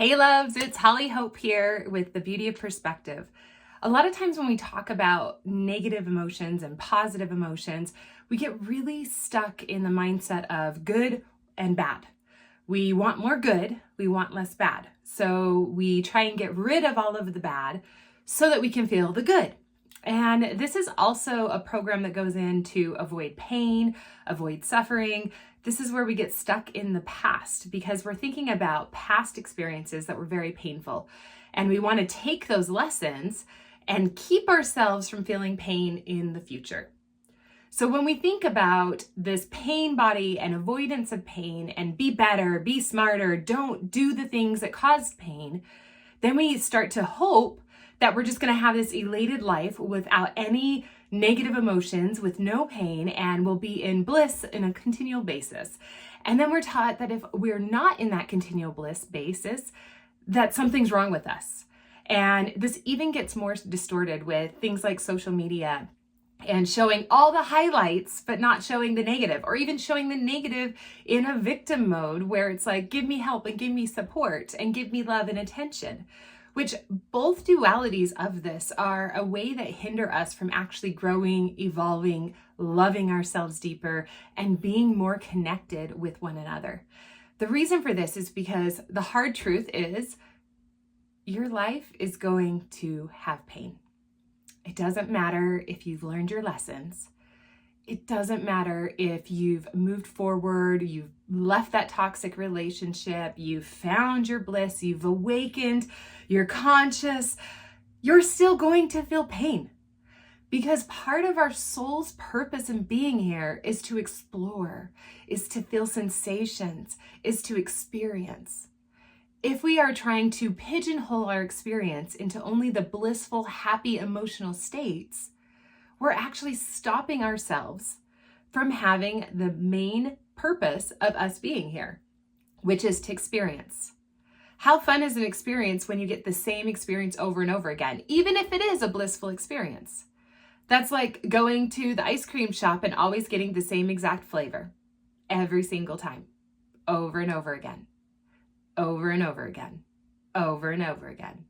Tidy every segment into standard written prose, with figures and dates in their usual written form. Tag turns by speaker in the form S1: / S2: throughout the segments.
S1: Hey loves, it's Hollie Hope here with the Beauty of Perspective. A lot of times when we talk about negative emotions and positive emotions, we get really stuck in the mindset of good and bad. We want more good, we want less bad. So we try and get rid of all of the bad so that we can feel the good. And this is also a program that goes in to avoid pain, avoid suffering. This is where we get stuck in the past because we're thinking about past experiences that were very painful. And we want to take those lessons and keep ourselves from feeling pain in the future. So when we think about this pain body and avoidance of pain and be better, be smarter, don't do the things that caused pain, then we start to hope that we're just going to have this elated life without any negative emotions, with no pain, and we'll be in bliss in a continual basis. And then we're taught that if we're not in that continual bliss basis, that something's wrong with us. And this even gets more distorted with things like social media and showing all the highlights, but not showing the negative, or even showing the negative in a victim mode where it's like, give me help and give me support and give me love and attention. Which both dualities of this are a way that hinder us from actually growing, evolving, loving ourselves deeper, and being more connected with one another. The reason for this is because the hard truth is your life is going to have pain. It doesn't matter if you've learned your lessons. It doesn't matter if you've moved forward, you've left that toxic relationship, you've found your bliss, you've awakened, you're conscious, you're still going to feel pain. Because part of our soul's purpose in being here is to explore, is to feel sensations, is to experience. If we are trying to pigeonhole our experience into only the blissful, happy, emotional states, we're actually stopping ourselves from having the main purpose of us being here, which is to experience. How fun is an experience when you get the same experience over and over again, even if it is a blissful experience? That's like going to the ice cream shop and always getting the same exact flavor every single time, over and over again, over and over again, over and over again,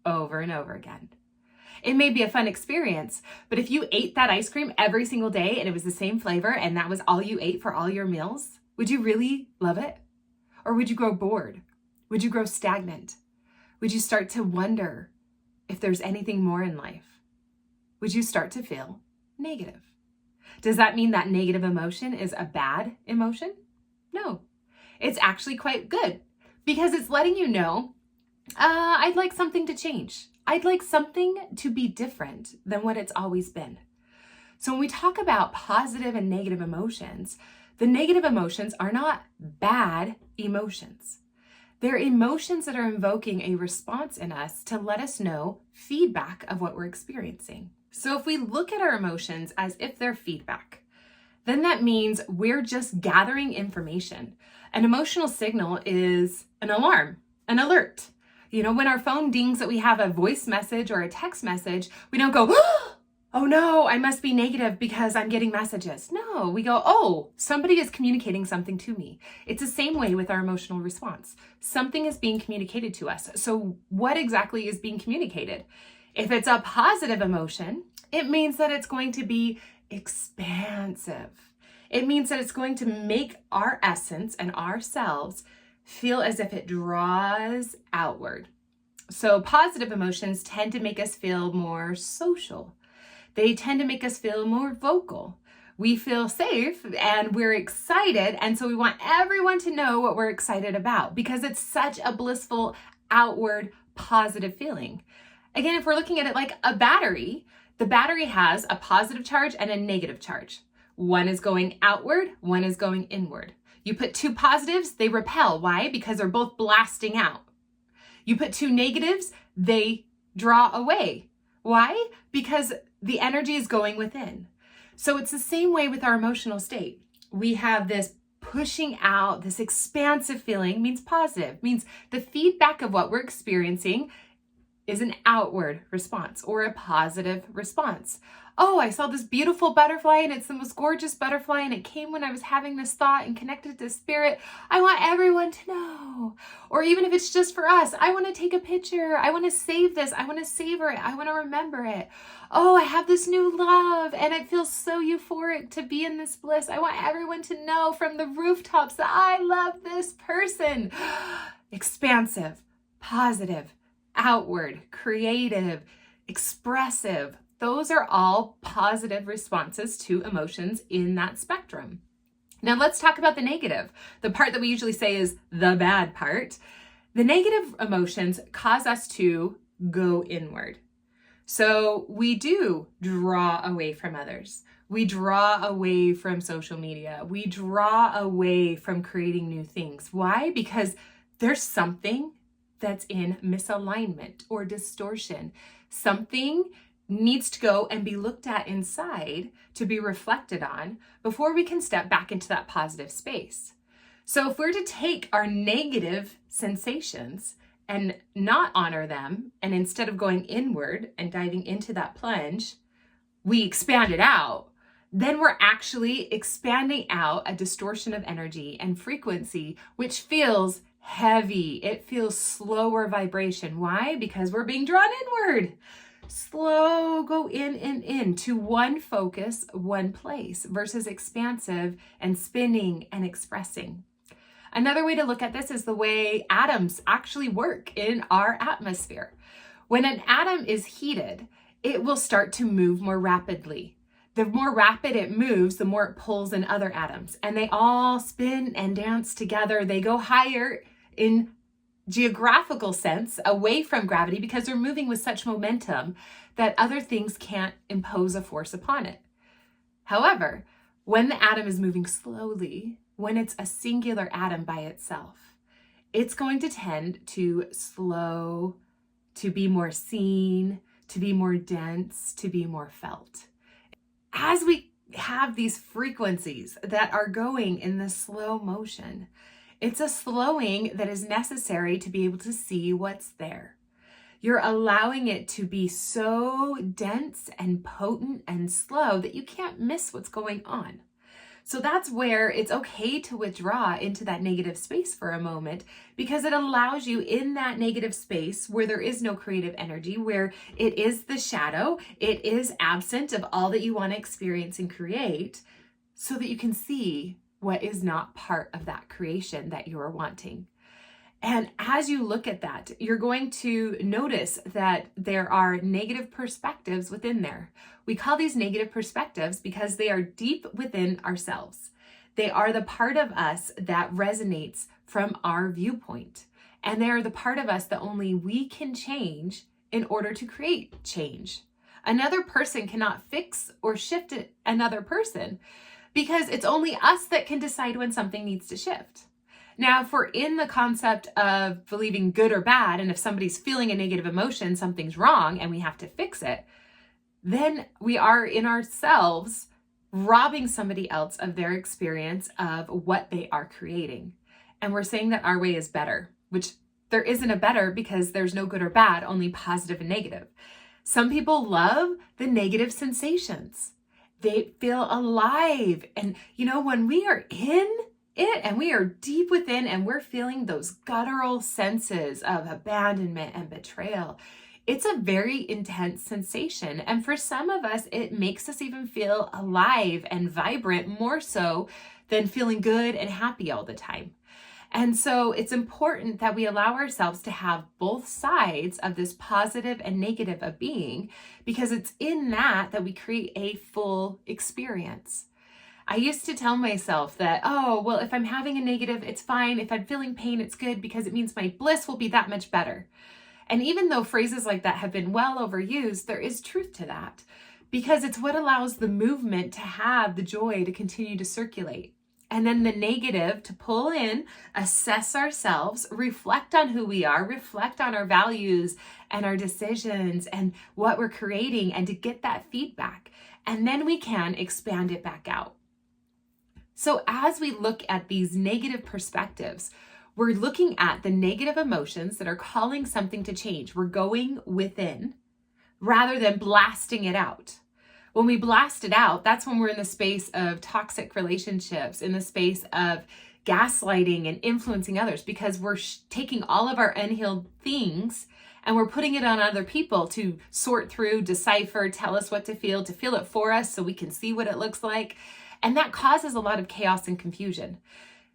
S1: over and over again. It may be a fun experience, but if you ate that ice cream every single day and it was the same flavor and that was all you ate for all your meals, would you really love it? Or would you grow bored? Would you grow stagnant? Would you start to wonder if there's anything more in life? Would you start to feel negative? Does that mean that negative emotion is a bad emotion? No, it's actually quite good because it's letting you know, I'd like something to change. I'd like something to be different than what it's always been. So when we talk about positive and negative emotions, the negative emotions are not bad emotions. They're emotions that are invoking a response in us to let us know feedback of what we're experiencing. So if we look at our emotions as if they're feedback, then that means we're just gathering information. An emotional signal is an alarm, an alert. You know, when our phone dings that we have a voice message or a text message, we don't go, oh no, I must be negative because I'm getting messages. No, we go, oh, somebody is communicating something to me. It's the same way with our emotional response. Something is being communicated to us. So what exactly is being communicated? If it's a positive emotion, it means that it's going to be expansive. It means that it's going to make our essence and ourselves feel as if it draws outward. So positive emotions tend to make us feel more social. They tend to make us feel more vocal. We feel safe and we're excited. And so we want everyone to know what we're excited about because it's such a blissful, outward, positive feeling. Again, if we're looking at it like a battery, the battery has a positive charge and a negative charge. One is going outward, one is going inward. You put two positives, they repel. Why? Because they're both blasting out. You put two negatives, they draw away. Why? Because the energy is going within. So it's the same way with our emotional state. We have this pushing out, this expansive feeling means positive, means the feedback of what we're experiencing is an outward response or a positive response. oh, I saw this beautiful butterfly and it's the most gorgeous butterfly and it came when I was having this thought and connected to spirit. I want everyone to know. Or even if it's just for us, I want to take a picture. I want to save this. I want to savor it. I want to remember it. Oh, I have this new love and it feels so euphoric to be in this bliss. I want everyone to know from the rooftops that I love this person. Expansive, positive, outward, creative, expressive. Those are all positive responses to emotions in that spectrum. Now let's talk about the negative. The part that we usually say is the bad part. The negative emotions cause us to go inward. So we do draw away from others. We draw away from social media. We draw away from creating new things. Why? Because there's something that's in misalignment or distortion. Something needs to go and be looked at inside to be reflected on before we can step back into that positive space. So if we're to take our negative sensations and not honor them, and instead of going inward and diving into that plunge, we expand it out, then we're actually expanding out a distortion of energy and frequency, which feels heavy. It feels slower vibration. Why? Because we're being drawn inward. Slow, go in to one focus, one place versus expansive and spinning and expressing. Another way to look at this is the way atoms actually work in our atmosphere. When an atom is heated, it will start to move more rapidly. The more rapid it moves, the more it pulls in other atoms, and they all spin and dance together. They go higher in geographical sense away from gravity because they're moving with such momentum that other things can't impose a force upon it. However, when the atom is moving slowly, when it's a singular atom by itself, it's going to tend to slow, to be more seen, to be more dense, to be more felt. As we have these frequencies that are going in the slow motion, it's a slowing that is necessary to be able to see what's there. You're allowing it to be so dense and potent and slow that you can't miss what's going on. So that's where it's okay to withdraw into that negative space for a moment, because it allows you in that negative space where there is no creative energy, where it is the shadow, it is absent of all that you want to experience and create, so that you can see what is not part of that creation that you are wanting. And as you look at that, you're going to notice that there are negative perspectives within there. We call these negative perspectives because they are deep within ourselves. They are the part of us that resonates from our viewpoint. And they are the part of us that only we can change in order to create change. Another person cannot fix or shift another person, because it's only us that can decide when something needs to shift. Now, if we're in the concept of believing good or bad, and if somebody's feeling a negative emotion, something's wrong and we have to fix it, then we are in ourselves robbing somebody else of their experience of what they are creating. And we're saying that our way is better, which there isn't a better, because there's no good or bad, only positive and negative. Some people love the negative sensations. They feel alive. And when we are in it and we are deep within and we're feeling those guttural senses of abandonment and betrayal, it's a very intense sensation. And for some of us, it makes us even feel alive and vibrant, more so than feeling good and happy all the time. And so it's important that we allow ourselves to have both sides of this positive and negative of being, because it's in that we create a full experience. I used to tell myself that, if I'm having a negative, it's fine. If I'm feeling pain, it's good, because it means my bliss will be that much better. And even though phrases like that have been well overused, there is truth to that, because it's what allows the movement to have the joy to continue to circulate. And then the negative to pull in, assess ourselves, reflect on who we are, reflect on our values and our decisions and what we're creating, and to get that feedback. And then we can expand it back out. So as we look at these negative perspectives, we're looking at the negative emotions that are calling something to change. We're going within rather than blasting it out. When we blast it out, that's when we're in the space of toxic relationships, in the space of gaslighting and influencing others, because we're taking all of our unhealed things and we're putting it on other people to sort through, decipher, tell us what to feel it for us so we can see what it looks like. And that causes a lot of chaos and confusion.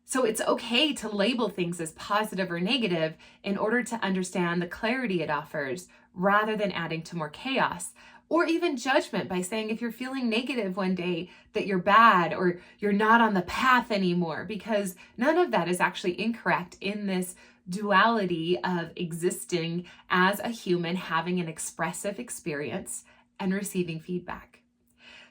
S1: So it's okay to label things as positive or negative in order to understand the clarity it offers, rather than adding to more chaos or even judgment by saying if you're feeling negative one day that you're bad or you're not on the path anymore, because none of that is actually incorrect in this duality of existing as a human, having an expressive experience and receiving feedback.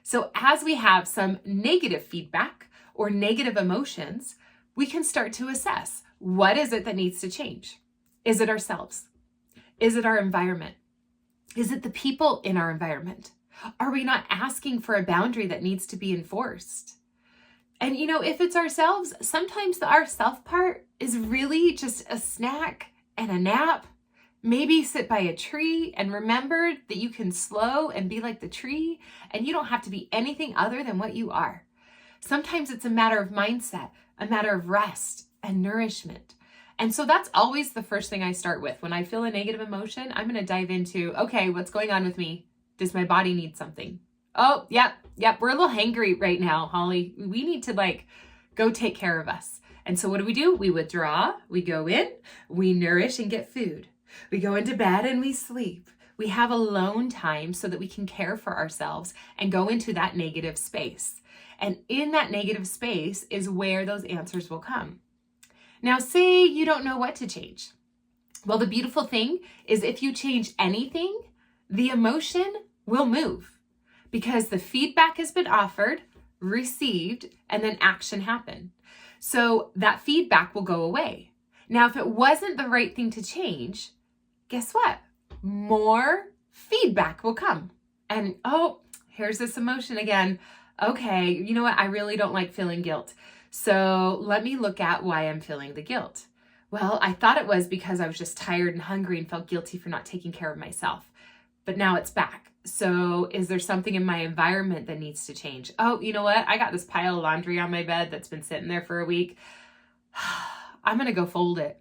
S1: So as we have some negative feedback or negative emotions, we can start to assess, what is it that needs to change? Is it ourselves? Is it our environment? Is it the people in our environment? Are we not asking for a boundary that needs to be enforced? And if it's ourselves, sometimes the ourself part is really just a snack and a nap. Maybe sit by a tree and remember that you can slow and be like the tree, and you don't have to be anything other than what you are. Sometimes it's a matter of mindset, a matter of rest and nourishment. And so that's always the first thing I start with. When I feel a negative emotion, I'm going to dive into, okay, what's going on with me? Does my body need something? Oh, yep. We're a little hangry right now, Holly. We need to go take care of us. And so what do? We withdraw, we go in, we nourish and get food. We go into bed and we sleep. We have alone time so that we can care for ourselves and go into that negative space. And in that negative space is where those answers will come. Now, say you don't know what to change. Well, the beautiful thing is if you change anything, the emotion will move because the feedback has been offered, received, and then action happened. So that feedback will go away. Now, if it wasn't the right thing to change, guess what? More feedback will come. And here's this emotion again. Okay, you know what? I really don't like feeling guilt. So let me look at why I'm feeling the guilt. Well, I thought it was because I was just tired and hungry and felt guilty for not taking care of myself. But now it's back. So is there something in my environment that needs to change? Oh, you know what? I got this pile of laundry on my bed that's been sitting there for a week. I'm going to go fold it.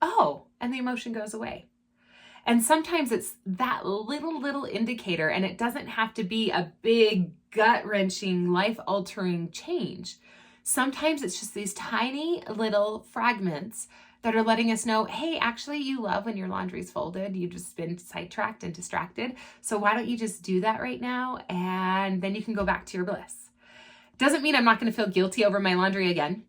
S1: Oh, and the emotion goes away. And sometimes it's that little indicator, and it doesn't have to be a big gut-wrenching, life-altering change. Sometimes it's just these tiny little fragments that are letting us know, hey, actually you love when your laundry's folded. You've just been sidetracked and distracted. So why don't you just do that right now? And then you can go back to your bliss. Doesn't mean I'm not going to feel guilty over my laundry again.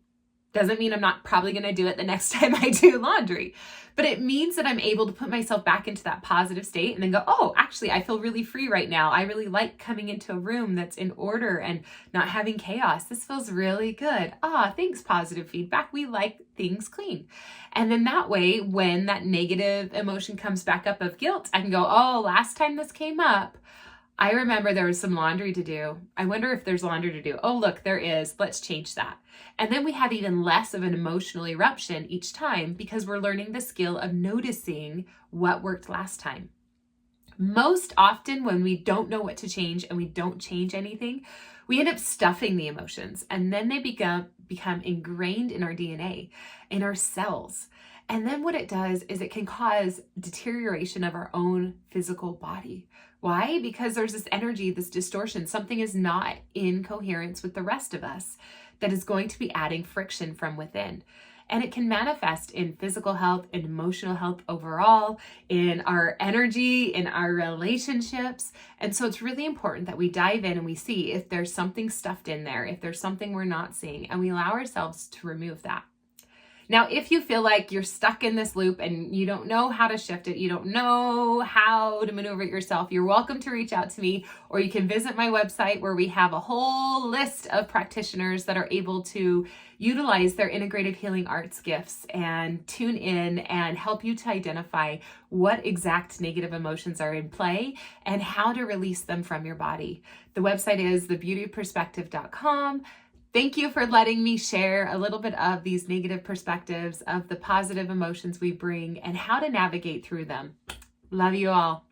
S1: Doesn't mean I'm not probably going to do it the next time I do laundry. But it means that I'm able to put myself back into that positive state and then go, oh, actually, I feel really free right now. I really like coming into a room that's in order and not having chaos. This feels really good. Thanks, positive feedback. We like things clean. And then that way, when that negative emotion comes back up of guilt, I can go, oh, last time this came up, I remember there was some laundry to do. I wonder if there's laundry to do. Oh, look, there is. Let's change that. And then we have even less of an emotional eruption each time because we're learning the skill of noticing what worked last time. Most often when we don't know what to change and we don't change anything, we end up stuffing the emotions, and then they become ingrained in our DNA, in our cells. And then what it does is it can cause deterioration of our own physical body. Why? Because there's this energy, this distortion. Something is not in coherence with the rest of us that is going to be adding friction from within. And it can manifest in physical health and emotional health overall, in our energy, in our relationships. And so it's really important that we dive in and we see if there's something stuffed in there, if there's something we're not seeing, and we allow ourselves to remove that. Now, if you feel like you're stuck in this loop and you don't know how to shift it, you don't know how to maneuver it yourself, you're welcome to reach out to me, or you can visit my website where we have a whole list of practitioners that are able to utilize their integrative healing arts gifts and tune in and help you to identify what exact negative emotions are in play and how to release them from your body. The website is thebeautyperspective.com. Thank you for letting me share a little bit of these negative perspectives of the positive emotions we bring and how to navigate through them. Love you all.